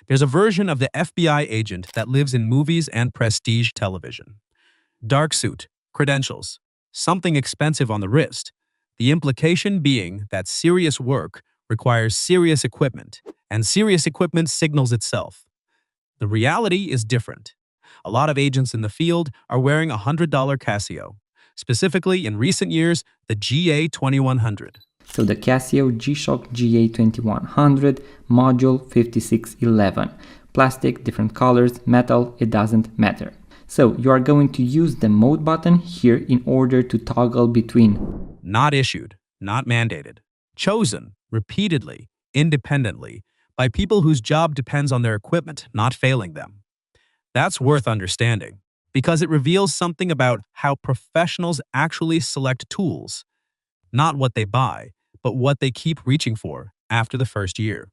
There's a version of the FBI agent that lives in movies and prestige television. Dark suit, credentials, something expensive on the wrist. The implication being that serious work requires serious equipment, and serious equipment signals itself. The reality is different. A lot of agents in the field are wearing a $100 Casio, specifically in recent years, the GA-2100. So the Casio G-Shock GA-2100 Module 5611. Plastic, different colors, metal, it doesn't matter. So you are going to use the mode button here in order to toggle between Not issued, not mandated. Chosen, repeatedly, independently, by people whose job depends on their equipment not failing them. That's worth understanding, because it reveals something about how professionals actually select tools, not what they buy, but what they keep reaching for after the first year.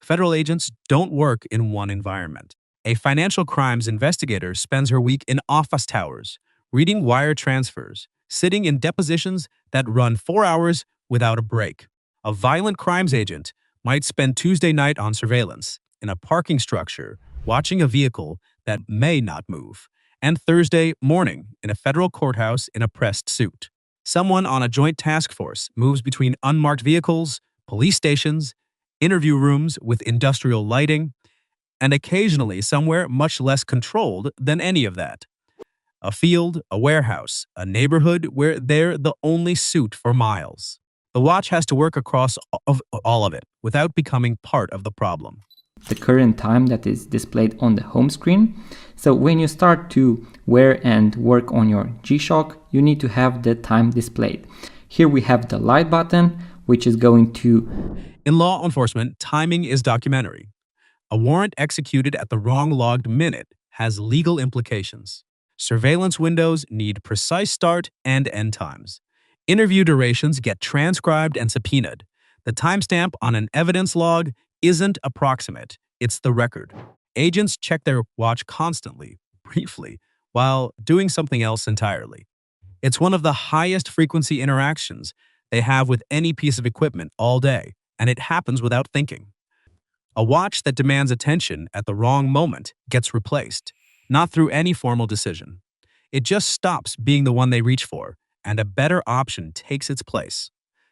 Federal agents don't work in one environment. A financial crimes investigator spends her week in office towers, reading wire transfers, sitting in depositions that run 4 hours without a break. A violent crimes agent might spend Tuesday night on surveillance in a parking structure, watching a vehicle that may not move, and Thursday morning in a federal courthouse in a pressed suit. Someone on a joint task force moves between unmarked vehicles, police stations, interview rooms with industrial lighting, and occasionally somewhere much less controlled than any of that. A field, a warehouse, a neighborhood where they're the only suit for miles. The watch has to work across all of it without becoming part of the problem. the current time that is displayed on the home screen. So when you start to wear and work on your G-Shock, you need to have the time displayed. Here we have the light button, which is going to... In law enforcement, timing is documentary. A warrant executed at the wrong logged minute has legal implications. Surveillance windows need precise start and end times. Interview durations get transcribed and subpoenaed. The timestamp on an evidence log isn't approximate, it's the record. Agents check their watch constantly, briefly, while doing something else entirely. It's one of the highest frequency interactions they have with any piece of equipment all day, and it happens without thinking. A watch that demands attention at the wrong moment gets replaced, not through any formal decision. It just stops being the one they reach for, and a better option takes its place.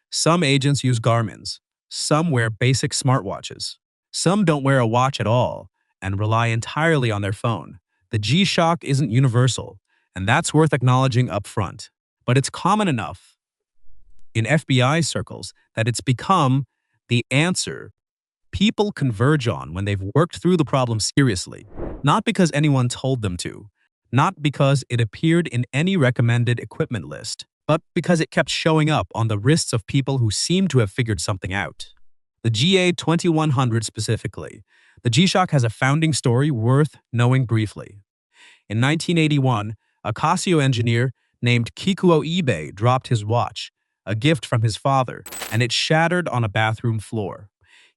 Some agents use Garmin's, some wear basic smartwatches, some don't wear a watch at all and rely entirely on their phone. The G-Shock isn't universal, and that's worth acknowledging up front. But it's common enough in FBI circles that it's become the answer people converge on when they've worked through the problem seriously, not because anyone told them to, not because it appeared in any recommended equipment list, but because it kept showing up on the wrists of people who seemed to have figured something out. The GA-2100 specifically, the G-Shock has a founding story worth knowing briefly. In 1981, a Casio engineer named Kikuo dropped his watch, a gift from his father, and it shattered on a bathroom floor.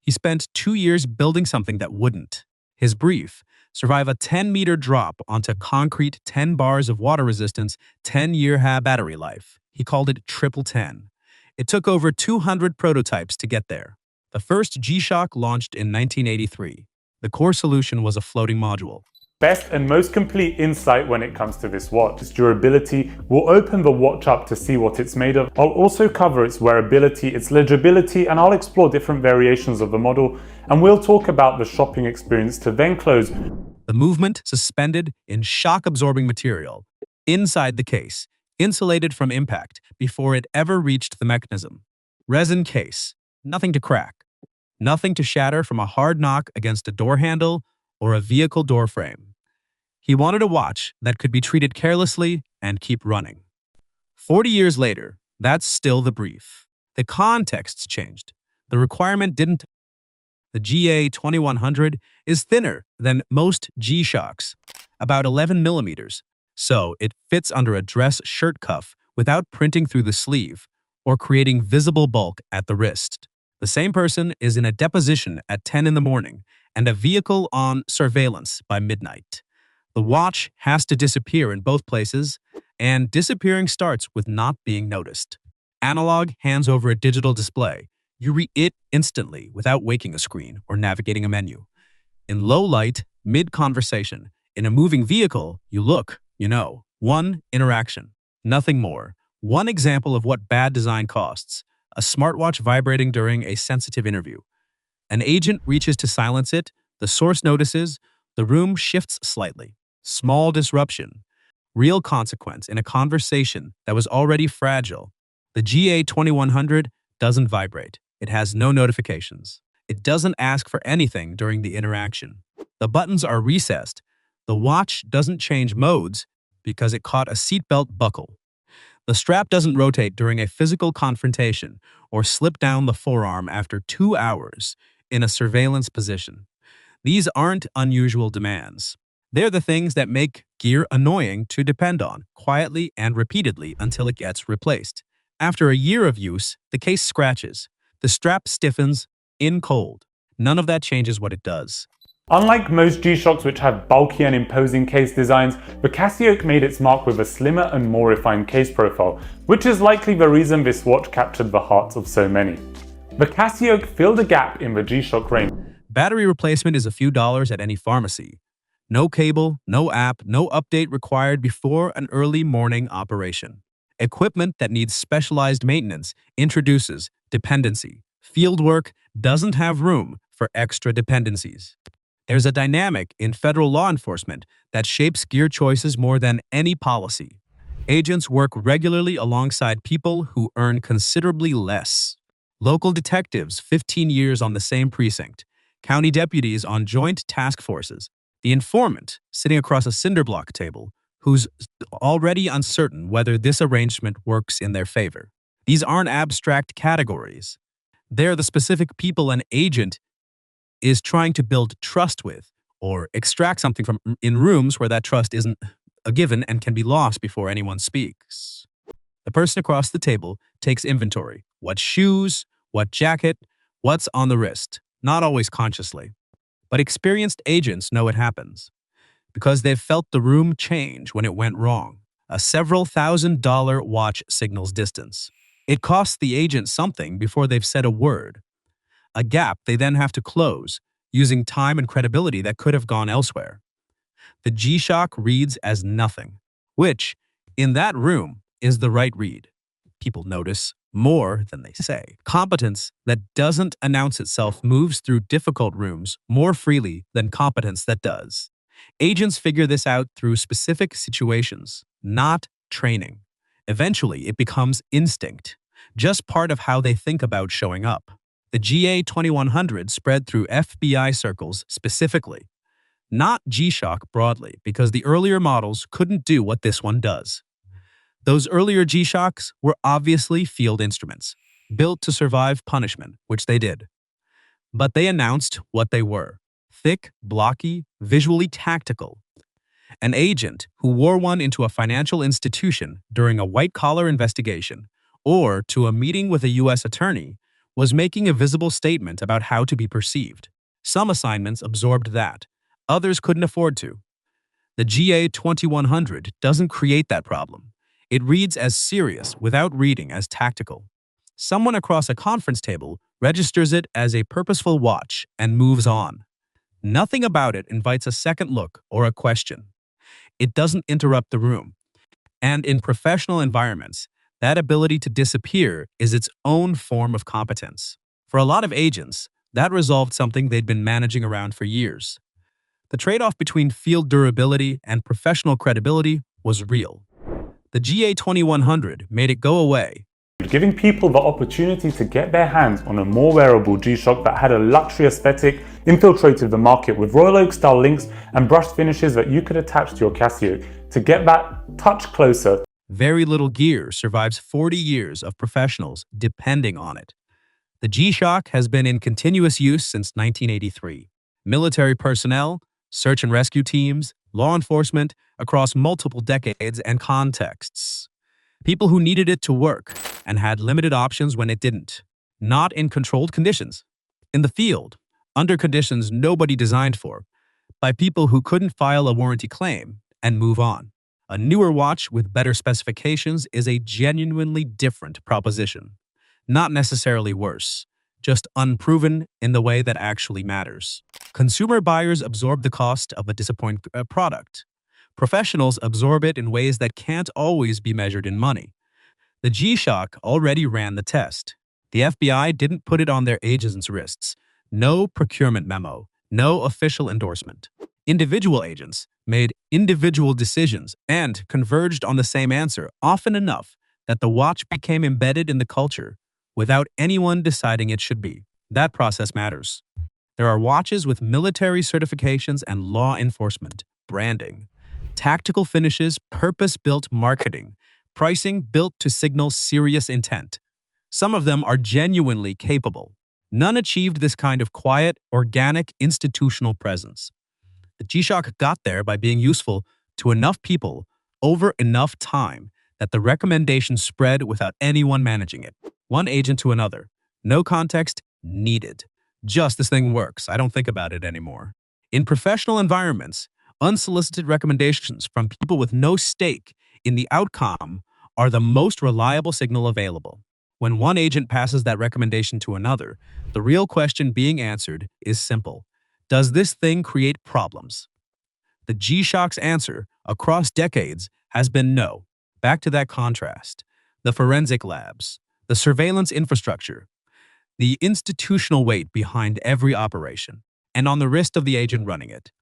He spent 2 years building something that wouldn't. His brief, survive a 10-meter drop onto concrete, 10 bars of water resistance, 10-year battery life. He called it Triple 10. It took over 200 prototypes to get there. The first G-Shock launched in 1983. The core solution was a floating module. Best and most complete insight when it comes to this watch. Its durability. We'll open the watch up to see what it's made of. I'll also cover its wearability, its legibility, and I'll explore different variations of the model, and we'll talk about the shopping experience to then close. The movement suspended in shock-absorbing material inside the case, insulated from impact before it ever reached the mechanism. Resin case, nothing to crack, nothing to shatter from a hard knock against a door handle or a vehicle door frame. He wanted a watch that could be treated carelessly and keep running. 40 years later, that's still the brief. The context's changed. The requirement didn't. The GA-2100 is thinner than most G-Shocks, about 11 millimeters, so it fits under a dress shirt cuff without printing through the sleeve or creating visible bulk at the wrist. The same person is in a deposition at 10 in the morning and a vehicle on surveillance by midnight. The watch has to disappear in both places, and disappearing starts with not being noticed. Analog hands over a digital display. You read it instantly without waking a screen or navigating a menu. In low light, mid-conversation. In a moving vehicle, you look, you know. One interaction. Nothing more. One example of what bad design costs. A smartwatch vibrating during a sensitive interview. An agent reaches to silence it, the source notices, the room shifts slightly. Small disruption. Real consequence in a conversation that was already fragile. The GA-2100 doesn't vibrate. It has no notifications. It doesn't ask for anything during the interaction. The buttons are recessed. The watch doesn't change modes because it caught a seatbelt buckle. The strap doesn't rotate during a physical confrontation or slip down the forearm after 2 hours in a surveillance position. These aren't unusual demands. They're the things that make gear annoying to depend on, quietly and repeatedly until it gets replaced. After a year of use, the case scratches. The strap stiffens in cold. None of that changes what it does. Unlike most G-Shocks which have bulky and imposing case designs, the Casio made its mark with a slimmer and more refined case profile, which is likely the reason this watch captured the hearts of so many. The Casio filled a gap in the G-Shock range. Battery replacement is a few dollars at any pharmacy. No cable, no app, no update required before an early morning operation. Equipment that needs specialized maintenance introduces dependency. Fieldwork doesn't have room for extra dependencies. There's a dynamic in federal law enforcement that shapes gear choices more than any policy. Agents work regularly alongside people who earn considerably less. Local detectives, 15 years on the same precinct. County deputies on joint task forces. The informant, sitting across a cinder block table, who's already uncertain whether this arrangement works in their favor. These aren't abstract categories. They're the specific people an agent is trying to build trust with or extract something from in rooms where that trust isn't a given and can be lost before anyone speaks. The person across the table takes inventory. What shoes, what jacket, what's on the wrist, not always consciously. But experienced agents know it happens because they've felt the room change when it went wrong. A several $1,000 watch signals distance. It costs the agent something before they've said a word. A gap they then have to close, using time and credibility that could have gone elsewhere. The G-Shock reads as nothing, which, in that room, is the right read. People notice more than they say. Competence that doesn't announce itself moves through difficult rooms more freely than competence that does. Agents figure this out through specific situations, not training. Eventually, it becomes instinct, just part of how they think about showing up. The GA-2100 spread through FBI circles specifically, not G-Shock broadly, because the earlier models couldn't do what this one does. Those earlier G-Shocks were obviously field instruments, built to survive punishment, which they did. But they announced what they were: thick, blocky, visually tactical. An agent who wore one into a financial institution during a white-collar investigation or to a meeting with a U.S. attorney was making a visible statement about how to be perceived. Some assignments absorbed that. Others couldn't afford to. The GA-2100 doesn't create that problem. It reads as serious without reading as tactical. Someone across a conference table registers it as a purposeful watch and moves on. Nothing about it invites a second look or a question. It doesn't interrupt the room. And in professional environments, that ability to disappear is its own form of competence. For a lot of agents, that resolved something they'd been managing around for years. The trade-off between field durability and professional credibility was real. The GA-2100 made it go away, giving people the opportunity to get their hands on a more wearable G-Shock that had a luxury aesthetic, infiltrated the market with Royal Oak style links and brushed finishes that you could attach to your Casio to get that touch closer. Very little gear survives 40 years of professionals depending on it. The G-Shock has been in continuous use since 1983. Military personnel, search and rescue teams, law enforcement across multiple decades and contexts. People who needed it to work and had limited options when it didn't. Not in controlled conditions. In the field, under conditions nobody designed for, by people who couldn't file a warranty claim and move on. A newer watch with better specifications is a genuinely different proposition. Not necessarily worse, just unproven in the way that actually matters. Consumer buyers absorb the cost of a disappointing product. Professionals absorb it in ways that can't always be measured in money. The G-Shock already ran the test. The FBI didn't put it on their agents' wrists. No procurement memo, no official endorsement. Individual agents made individual decisions and converged on the same answer often enough that the watch became embedded in the culture without anyone deciding it should be. That process matters. There are watches with military certifications and law enforcement, branding, tactical finishes, purpose-built marketing, pricing built to signal serious intent. Some of them are genuinely capable. None achieved this kind of quiet, organic, institutional presence. The G-Shock got there by being useful to enough people over enough time that the recommendation spread without anyone managing it. One agent to another. No context needed. Just this thing works. I don't think about it anymore. In professional environments, unsolicited recommendations from people with no stake in the outcome are the most reliable signal available. When one agent passes that recommendation to another, the real question being answered is simple. Does this thing create problems? The G-Shock's answer across decades has been no. Back to that contrast. The forensic labs, the surveillance infrastructure, the institutional weight behind every operation, and on the wrist of the agent running it.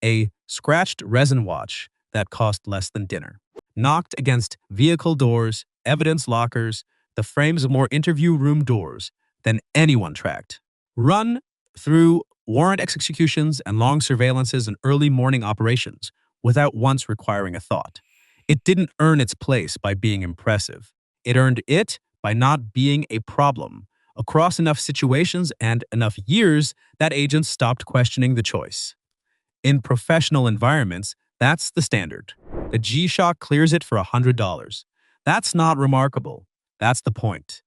A scratched resin watch that cost less than dinner. Knocked against vehicle doors, evidence lockers, the frames of more interview room doors than anyone tracked. Run through warrant executions and long surveillances and early morning operations without once requiring a thought. It didn't earn its place by being impressive. It earned it by not being a problem. Across enough situations and enough years that agents stopped questioning the choice. In professional environments, that's the standard. The G-Shock clears it for $100. That's not remarkable. That's the point.